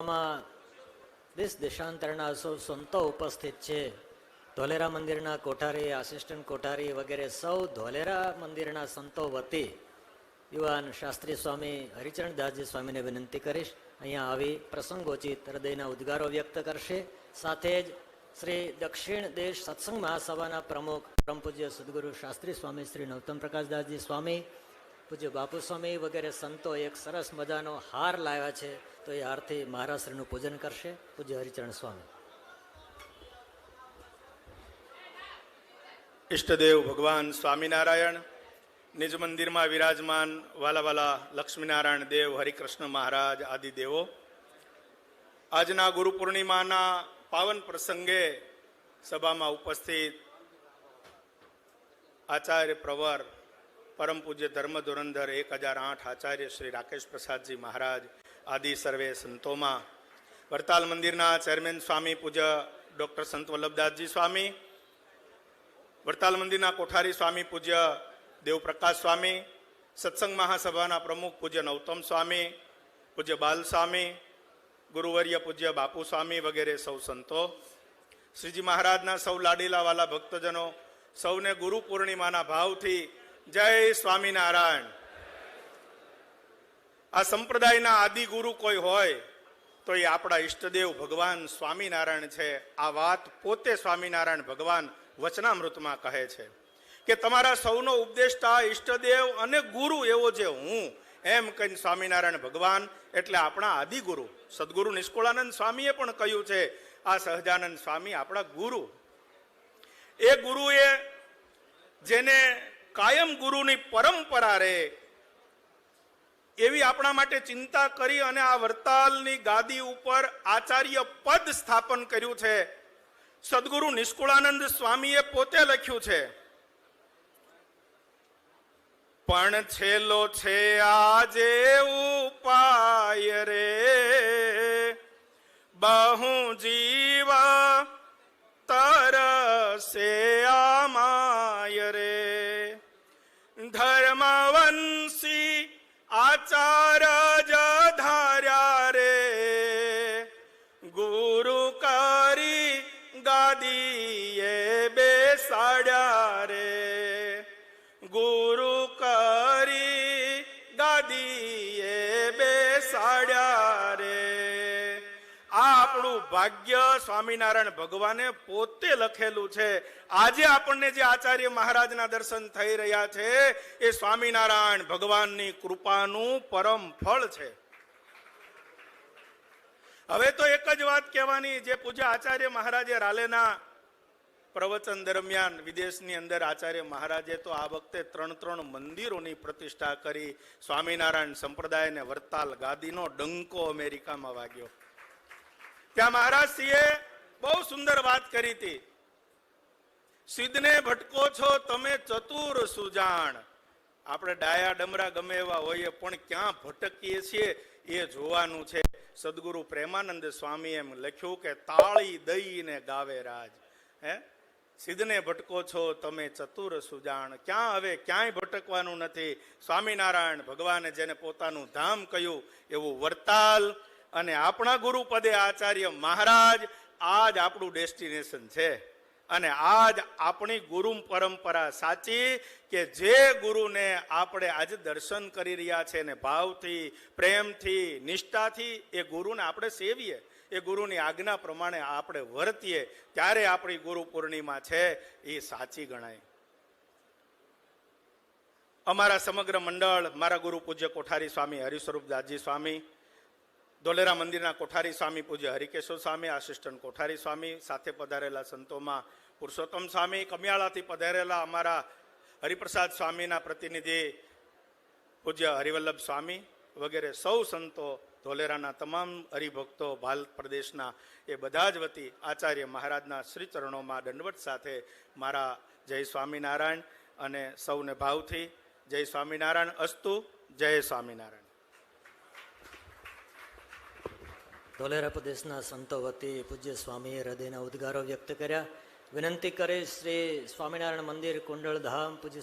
દેશ દેશાંતરના સૌ સંતો ઉપસ્થિત છે. ધોલેરા મંદિરના કોઠારી, આસિસ્ટન્ટ કોઠારી વગેરે સૌ ધોલેરા મંદિરના સંતો વતી યુવાન શાસ્ત્રી સ્વામી હરિચરણદાસજી સ્વામીને વિનંતી કરીશ, અહીંયા આવી પ્રસંગોચિત હૃદયના ઉદ્ગારો વ્યક્ત કરશે. સાથે જ શ્રી દક્ષિણ દેશ સત્સંગ મહાસભાના પ્રમુખ પરમ પૂજ્ય સદગુરુ શાસ્ત્રી સ્વામી શ્રી નૌતમ પ્રકાશદાસજી સ્વામી, પૂજ્ય બાપુ સ્વામી વગેરે સંતો એક સરસ મજાનો હાર લાવ્યા છે, તો એ હારથી મહારાજશ્રીનું પૂજન કરશે. પૂજ્ય હરિચરણ સ્વામી. ઈષ્ટદેવ ભગવાન સ્વામિનારાયણ, નિજ મંદિરમાં વિરાજમાન વાલા લક્ષ્મીનારાયણ દેવ, હરિકૃષ્ણ મહારાજ આદિ દેવો, આજના ગુરુ પૂર્ણિમાના પાવન પ્રસંગે સભામાં ઉપસ્થિત આચાર્ય પ્રવર પરમ પૂજ્ય ધર્મ ધુરંધર 1008 આચાર્ય શ્રી રાકેશ પ્રસાદજી મહારાજ આદિ સર્વે સંતોમાં, વરતાલ મંદિરના ચેરમેન સ્વામી પૂજ્ય ડોક્ટર સંત વલ્લભદાસજી સ્વામી, વરતાલ મંદિરના કોઠારી સ્વામી પૂજ્ય દેવપ્રકાશ સ્વામી, સત્સંગ મહાસભાના પ્રમુખ પૂજ્ય નૌતમ સ્વામી, પૂજ્ય બાલ સ્વામી, ગુરુવર્ય પૂજ્ય બાપુ સ્વામી વગેરે સૌ સંતો, શ્રીજી મહારાજના સૌ લાડીલા વાલા ભક્તજનો, સૌને ગુરુ પૂર્ણિમાના ભાવથી જય સ્વામિનારાયણ. આ સંપ્રદાયના આદિ ગુરુ કોઈ હોય તો એ આપણા ઈષ્ટદેવ ભગવાન સ્વામિનારાયણ છે. આ વાત પોતે સ્વામિનારાયણ ભગવાન વચનામૃતમાં કહે છે કે તમારા સૌનો ઉપદેષ્ટા ઈષ્ટદેવ અને ગુરુ એવો જે હું, એમ કહીને સ્વામિનારાયણ ભગવાન એટલે આપણા આદિ ગુરુ. સદગુરુ નિષ્કુળાનંદ સ્વામીએ પણ કહ્યું છે, આ સહજાનંદ સ્વામી આપણા ગુરુ. એ ગુરુએ જેને કાયમ ગુરુની પરંપરા રહે એવી આપણા માટે ચિંતા કરી અને આ વરતાલની ગાદી ઉપર આચાર્ય પદ સ્થાપન કર્યું છે. સદગુરુ નિષ્કુળાનંદ સ્વામીએ પોતે લખ્યું છે, પણ છેલ્લો છે આજે ઉપાય રે, બહુ જીવ તરસે આમાય રે, ધર્મવંશી આચાર્ય જ ધાર્યા રે, ગુરુ કરી ગાદીએ બેસાડ્યા રે, ગુરુ કરી ગાદીએ બેસાડ્યા રે. આપણું ભાગ્ય સ્વામિનારાયણ ભગવાને પોતે લખેલું છે. આજે આપણને જે આચાર્ય મહારાજના દર્શન થઈ રહ્યા છે એ સ્વામિનારાયણ ભગવાનની કૃપાનું પરમ ફળ છે. હવે તો એક જ વાત કહેવાની, જે પૂજ્ય આચાર્ય મહારાજે રાલેના પ્રવચન દરમિયાન વિદેશની અંદર આચાર્ય મહારાજે તો આ વખતે 3 મંદિરોની પ્રતિષ્ઠા કરી. સ્વામિનારાયણ સંપ્રદાયને વરતાલ ગાદીનો ડંકો અમેરિકામાં વાગ્યો. ત્યાં મહારાજશ્રીએ બહુ સુંદર વાત કરી હતી, સિદ્ધને ભટકો છો તમે ચતુર સુજાણ. આપણે ડાયા ડમરા ગમે એવા હોઈએ પણ ક્યાં ભટકીએ છીએ એ જોવાનું છે. સદગુરુ પ્રેમાનંદ સ્વામી એમ લખ્યું કે તાળી દઈને ગાવે રાજ. સિદ્ધને ભટકો છો તમે ચતુર સુજાણ. ક્યાં હવે ક્યાંય ભટકવાનું નથી. સ્વામિનારાયણ ભગવાને જેને પોતાનું ધામ કહ્યું એવું વરતાલ અને આપણા ગુરુ પદે આચાર્ય મહારાજ આજ આપણું ડેસ્ટિનેશન છે. અને આજ આપણી ગુરુ પરંપરા સાચી કે જે ગુરુને આપણે આજે દર્શન કરી રહ્યા છે ને ભાવથી, પ્રેમથી, નિષ્ઠાથી એ ગુરુને આપણે સેવીએ, એ ગુરુની આજ્ઞા પ્રમાણે આપણે વર્તીએ, ત્યારે આપણી ગુરુ પૂર્ણિમા છે એ સાચી ગણાય. અમારા સમગ્ર મંડળ, મારા ગુરુ પૂજ્ય કોઠારી સ્વામી હરિસ્વરૂપદાસજી સ્વામી, ધોલેરા મંદિરના કોઠારી સ્વામી પૂજ્ય હરિકેશવ સ્વામી, આસિસ્ટન્ટ કોઠારી સ્વામી, સાથે પધારેલા સંતોમાં પુરુષોત્તમ સ્વામી, કમિયાળાથી પધારેલા અમારા હરિપ્રસાદ સ્વામીના પ્રતિનિધિ પૂજ્ય હરિવલ્લભ સ્વામી વગેરે સૌ સંતો, ધોલેરાના તમામ હરિભક્તો, ભારત પ્રદેશના, એ બધા જ વતી આચાર્ય મહારાજના શ્રી ચરણોમાં દંડવત સાથે મારા જય સ્વામિનારાયણ અને સૌને ભાવથી જય સ્વામિનારાયણ અસ્તુ. જય સ્વામિનારાયણ. ધોલેરા પ્રદેશના સંતો વતી પૂજ્ય સ્વામીએ હૃદયના ઉદ્ગારો વ્યક્ત કર્યા. વિનંતી કરે શ્રી સ્વામિનારાયણ મંદિર કુંડળધામ પૂજ્ય